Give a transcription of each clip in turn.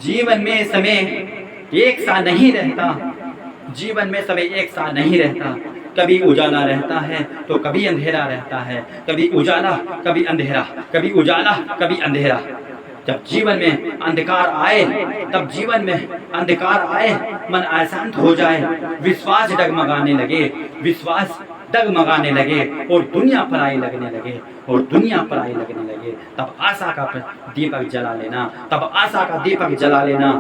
जीवन में समय एक सा नहीं रहता। जीवन में समय एक सा नहीं रहता। कभी उजाला रहता है तो कभी अंधेरा रहता है। कभी उजाला कभी अंधेरा, कभी उजाला कभी अंधेरा। जब जीवन में अंधकार आए, तब जीवन में अंधकार आए, मन अशांत हो जाए, विश्वास डगमगाने लगे, विश्वास डगमगाने लगे और दुनिया पराई लगने लगे, और दुनिया पराई लगने लगे, तब आशा का दीपक जला लेना, तब आशा का दीपक जला लेना।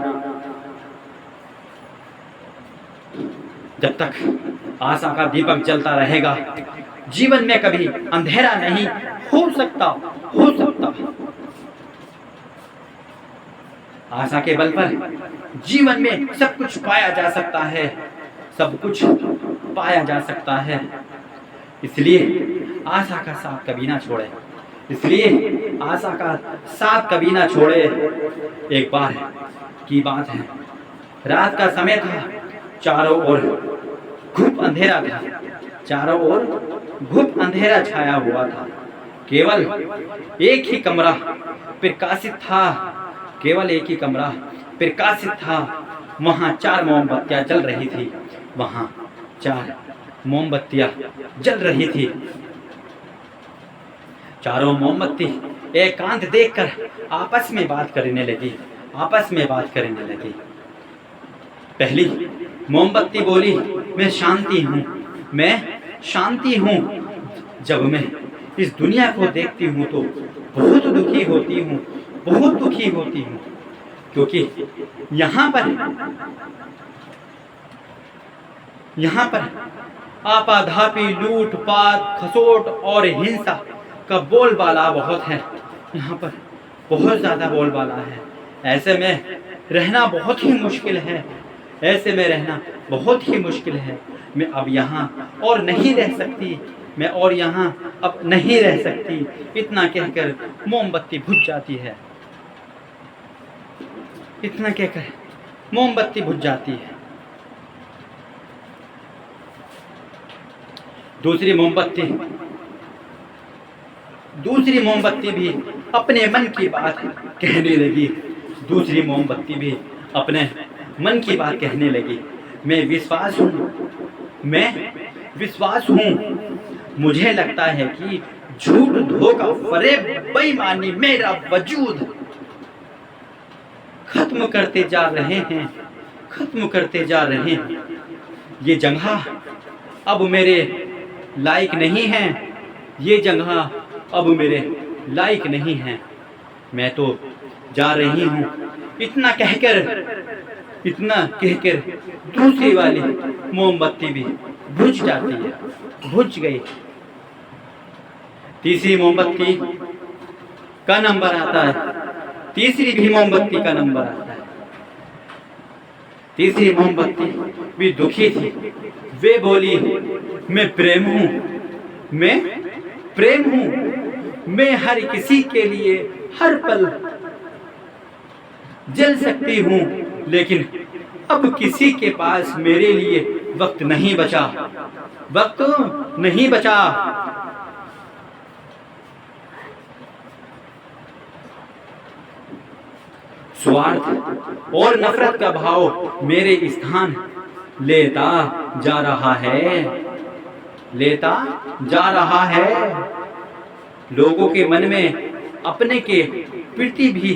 जब तक आशा का दीपक जलता रहेगा, जीवन में कभी अंधेरा नहीं हो सकता। आशा के बल पर जीवन में सब कुछ पाया जा सकता है, सब कुछ पाया जा सकता है। इसलिए आशा का साथ कभी ना छोड़े, इसलिए आशा का साथ कभी ना छोड़े। एक बार की बात है, रात का समय था, चारों ओर घुप अंधेरा था, चारों ओर घुप अंधेरा छाया हुआ था। केवल एक ही कमरा प्रकाशित था, केवल एक ही कमरा प्रकाशित था। वहाँ 4 मोमबत्तियाँ जल रही थी, वहाँ 4 मोमबत्तियाँ जल रही थी। चारों मोमबत्ती एकांत देखकर आपस में बात करने लगी, आपस में बात करने लगी। पहली मोमबत्ती बोली, मैं शांति हूँ, मैं शांति हूँ। जब मैं इस दुनिया को देखती हूँ तो बहुत दुखी होती हूँ, बहुत दुखी होती हूँ, क्योंकि यहाँ पर आपाधापी, लूटपाट, खसोट और हिंसा का बोलबाला बहुत है। यहाँ पर बहुत ज़्यादा बोलबाला है। ऐसे में रहना बहुत ही मुश्किल है, ऐसे में रहना बहुत ही मुश्किल है। मैं अब यहाँ और नहीं रह सकती, मैं और यहाँ अब नहीं रह सकती। इतना कहकर मोमबत्ती बुझ जाती है, इतना कहकर मोमबत्ती बुझ जाती है। दूसरी मोमबत्ती भी अपने मन की बात कहने लगी। दूसरी मोमबत्ती भी अपने मन की बात कहने लगी। मैं विश्वास हूँ। मुझे लगता है कि झूठ, धोखा, फरेब, बेईमानी मेरा वजूद खत्म करते जा रहे हैं, खत्म करते जा रहे हैं। ये जगह अब मेरे लायक नहीं है, ये जगह अब मेरे लायक नहीं है। मैं तो जा रही हूँ। इतना कहकर दूसरी वाली मोमबत्ती भी बुझ जाती है, बुझ गई। तीसरी मोमबत्ती का नंबर आता है, तीसरी भी मोमबत्ती का नंबर आता है। तीसरी मोमबत्ती भी दुखी थी। वे बोली, मैं प्रेम हूँ, मैं प्रेम हूँ। मैं हर किसी के लिए हर पल जल सकती हूँ, लेकिन अब किसी के पास मेरे लिए वक्त नहीं बचा, वक्त नहीं बचा। स्वार्थ और नफरत का भाव मेरे स्थान लेता जा रहा है, लेता जा रहा है। लोगों के मन में अपने के प्रति भी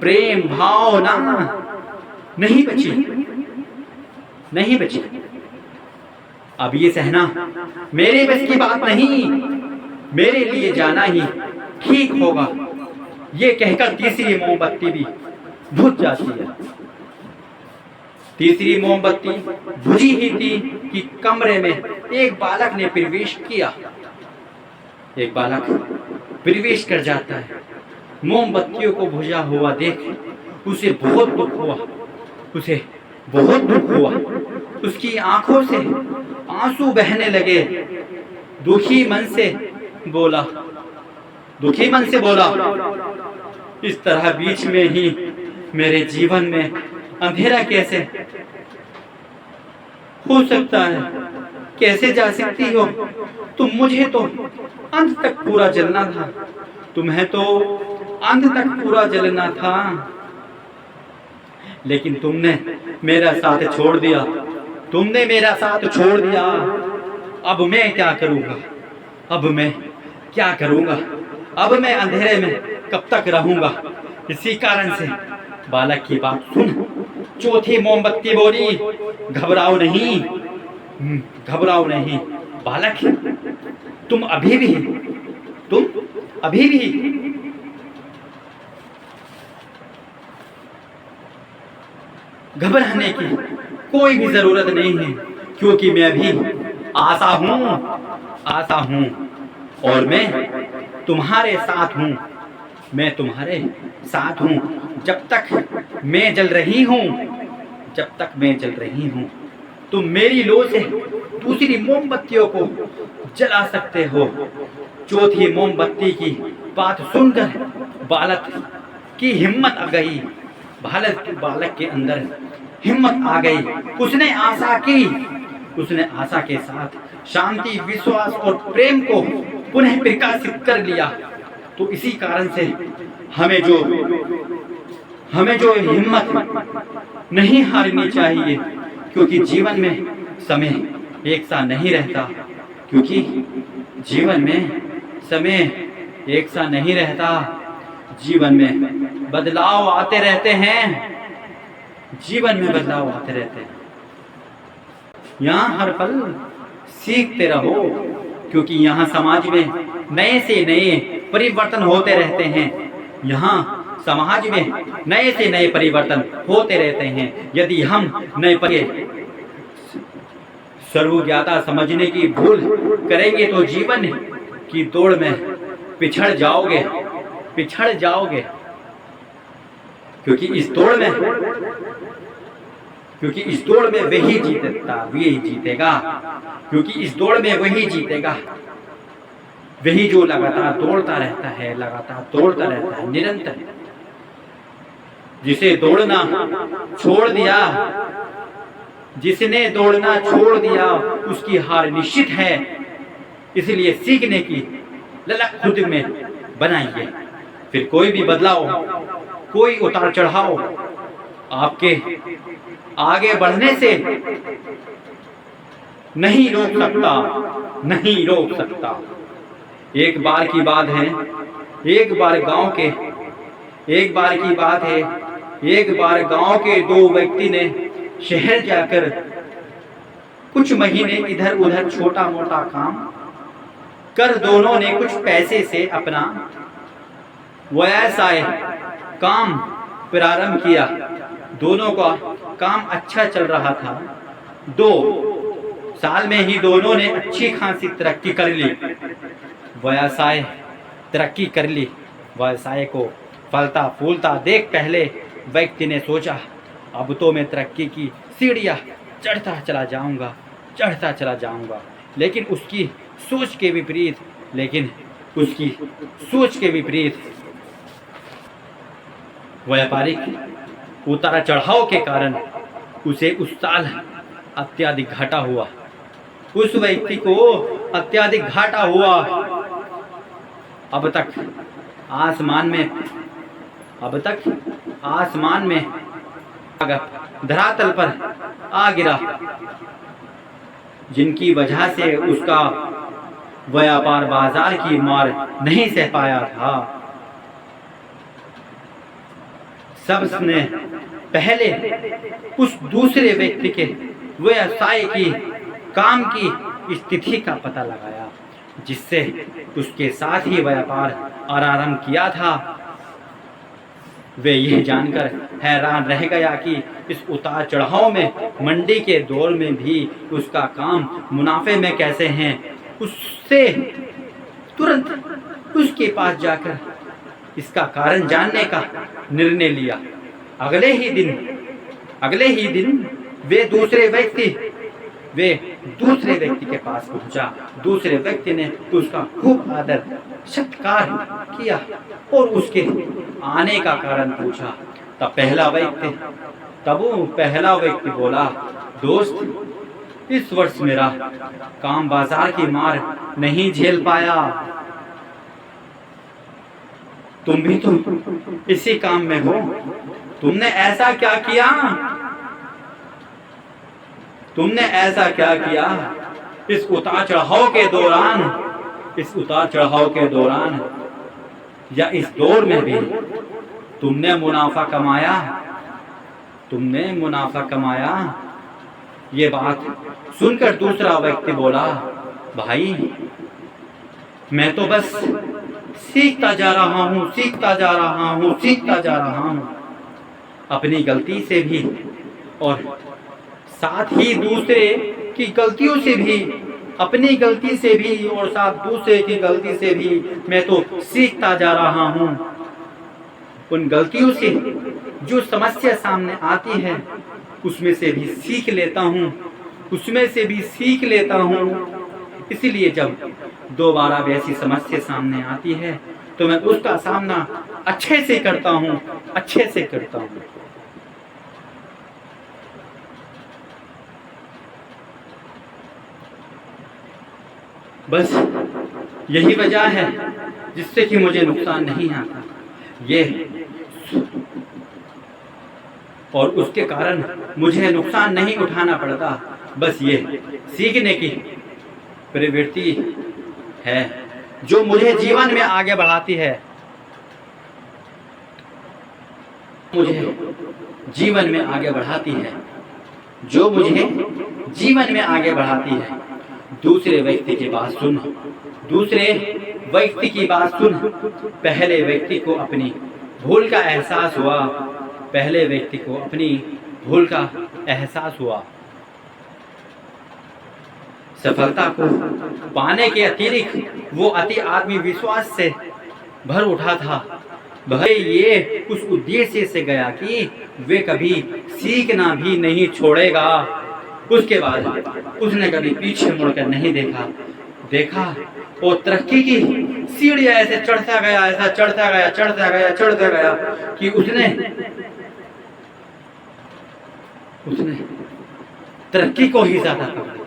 प्रेम भावना नहीं बची, नहीं बची। अब ये सहना मेरे बस की बात नहीं, मेरे लिए जाना ही ठीक होगा। ये कहकर तीसरी मोमबत्ती भी बुझ जाती है। तीसरी मोमबत्ती बुझी ही थी कि कमरे में एक बालक ने प्रवेश किया। एक बालक प्रवेश कर जाता है। मोमबत्तियों को बुझा हुआ देख उसे बहुत दुख हुआ, उसे बहुत दुख हुआ। उसकी आंखों से आंसू बहने लगे। दुखी मन से बोला, इस तरह बीच में ही मेरे जीवन में अंधेरा कैसे हो सकता है? कैसे जा सकती हो तुम? मुझे तो अंत तक पूरा जलना था, तुम्हें तो अंत तक पूरा जलना था, लेकिन तुमने मेरा साथ छोड़ दिया, तुमने मेरा साथ छोड़ दिया। अब मैं क्या करूँगा, अब मैं क्या करूँगा, अब मैं अंधेरे में कब तक रहूँगा। इसी कारण से बालक की बात सुन। चौथी मोमबत्ती बोली, घबराओ नहीं, घबराओ नहीं बालक, तुम अभी भी घबराने की कोई भी जरूरत नहीं है, क्योंकि मैं भी आशा हूँ और मैं तुम्हारे साथ हूँ, मैं तुम्हारे साथ हूँ। जब तक मैं जल रही हूँ, जब तक मैं जल रही हूँ, तुम मेरी लो से दूसरी मोमबत्तियों को जला सकते हो। चौथी मोमबत्ती की बात सुनकर बालक की हिम्मत आ गई, बालक के अंदर हिम्मत आ गई। उसने आशा के साथ शांति, विश्वास और प्रेम को पुनः प्रकाशित कर लिया। तो इसी कारण से हमें जो हिम्मत नहीं हारनी चाहिए, क्योंकि जीवन में समय एक सा नहीं रहता, क्योंकि जीवन में समय एक सा नहीं रहता। जीवन में बदलाव आते रहते हैं, जीवन में बदलाव आते रहते हैं। यहाँ हर पल सीखते रहो, क्योंकि यहाँ समाज में नए से नए परिवर्तन होते रहते हैं। यहाँ समाज में नए से नए परिवर्तन होते रहते हैं। यदि हम नए सर्वज्ञता समझने की भूल करेंगे तो जीवन की दौड़ में पिछड़ जाओगे, क्योंकि इस दौड़ में वही जीतेगा, क्योंकि इस दौड़ में वही जीतेगा, वही जो लगातार दौड़ता रहता है निरंतर। जिसने दौड़ना छोड़ दिया उसकी हार निश्चित है। इसलिए सीखने की ललक खुद में बनाइए। फिर कोई भी बदलाव, कोई उतार चढ़ाव आपके आगे बढ़ने से नहीं रोक सकता। एक बार की बात है, एक बार गांव के दो व्यक्ति ने शहर जाकर कुछ महीने इधर उधर छोटा मोटा काम कर दोनों ने कुछ पैसे से अपना व्यवसाय काम प्रारंभ किया। दोनों का काम अच्छा चल रहा था। 2 साल में ही दोनों ने अच्छी खासी तरक्की कर ली। व्यवसाय को फलता फूलता देख पहले व्यक्ति ने सोचा, अब तो मैं तरक्की की सीढ़ियाँ चढ़ता चला जाऊंगा। लेकिन उसकी सोच के विपरीत व्यापारिक उतार चढ़ाव के कारण उसे उस साल अत्यधिक घाटा हुआ। उस व्यक्ति को अत्यधिक घाटा हुआ। अब तक आसमान में धरातल पर आ गिरा, जिनकी वजह से उसका व्यापार बाजार की मार नहीं सह पाया था। सबने पहले उस दूसरे व्यक्ति के व्यवसाय की काम की स्थिति का पता लगाया, जिससे उसके साथ ही व्यापार आरंभ किया था। वे यह जानकर हैरान रह गया कि इस उतार चढ़ाव में, मंडी के दौर में भी उसका काम मुनाफे में कैसे हैं। उससे तुरंत उसके पास जाकर इसका कारण जानने का निर्णय लिया। अगले ही दिन वे दूसरे व्यक्ति के पास पहुंचा। दूसरे व्यक्ति ने उसका खूब आदर सत्कार किया और उसके आने का कारण पूछा। तब पहला व्यक्ति बोला, दोस्त, इस वर्ष मेरा काम बाजार की मार नहीं झेल पाया। तुम भी तो इसी काम में हो। तुमने ऐसा क्या किया, तुमने ऐसा क्या किया इस उतार चढ़ाव के दौरान, इस उतार चढ़ाव के दौरान या इस दौर में भी तुमने मुनाफा कमाया, तुमने मुनाफा कमाया। ये बात सुनकर दूसरा व्यक्ति बोला, भाई मैं तो बस सीखता जा रहा हूँ, सीखता जा रहा हूँ, सीखता जा रहा हूँ, अपनी गलती से भी और साथ ही दूसरे की गलतियों से भी, अपनी गलती से भी और साथ दूसरे की गलती से भी मैं तो सीखता जा रहा हूँ। उन गलतियों से जो समस्या सामने आती है उसमें से भी सीख लेता हूँ, उसमें से भी सीख लेता हूँ। इसलिए जब दोबारा वैसी समस्या सामने आती है तो मैं उसका सामना अच्छे से करता हूँ, अच्छे से करता हूँ। बस यही वजह है जिससे कि मुझे नुकसान नहीं आता, ये और उसके कारण मुझे नुकसान नहीं उठाना पड़ता। बस ये सीखने की प्रवृत्ति है जो मुझे जीवन में आगे बढ़ाती है, मुझे जीवन में आगे बढ़ाती है, जो मुझे जीवन में आगे बढ़ाती है। दूसरे व्यक्ति की बात सुन, दूसरे व्यक्ति की बात सुन। पहले व्यक्ति को अपनी भूल का एहसास हुआ, पहले व्यक्ति को अपनी भूल का एहसास हुआ। सफलता को पाने के अतिरिक्त वो अति आत्मविश्वास से भर उठा था। भाई ये उस उद्देश्य से गया कि वे कभी सीखना भी नहीं छोड़ेगा। उसके बाद उसने कभी पीछे मुड़कर नहीं देखा और तरक्की की सीढ़ियां ऐसे चढ़ता गया, ऐसा चढ़ता गया, चढ़ता गया, चढ़ता गया कि उसने तरक्की को ही ज्यादा पकड़ा।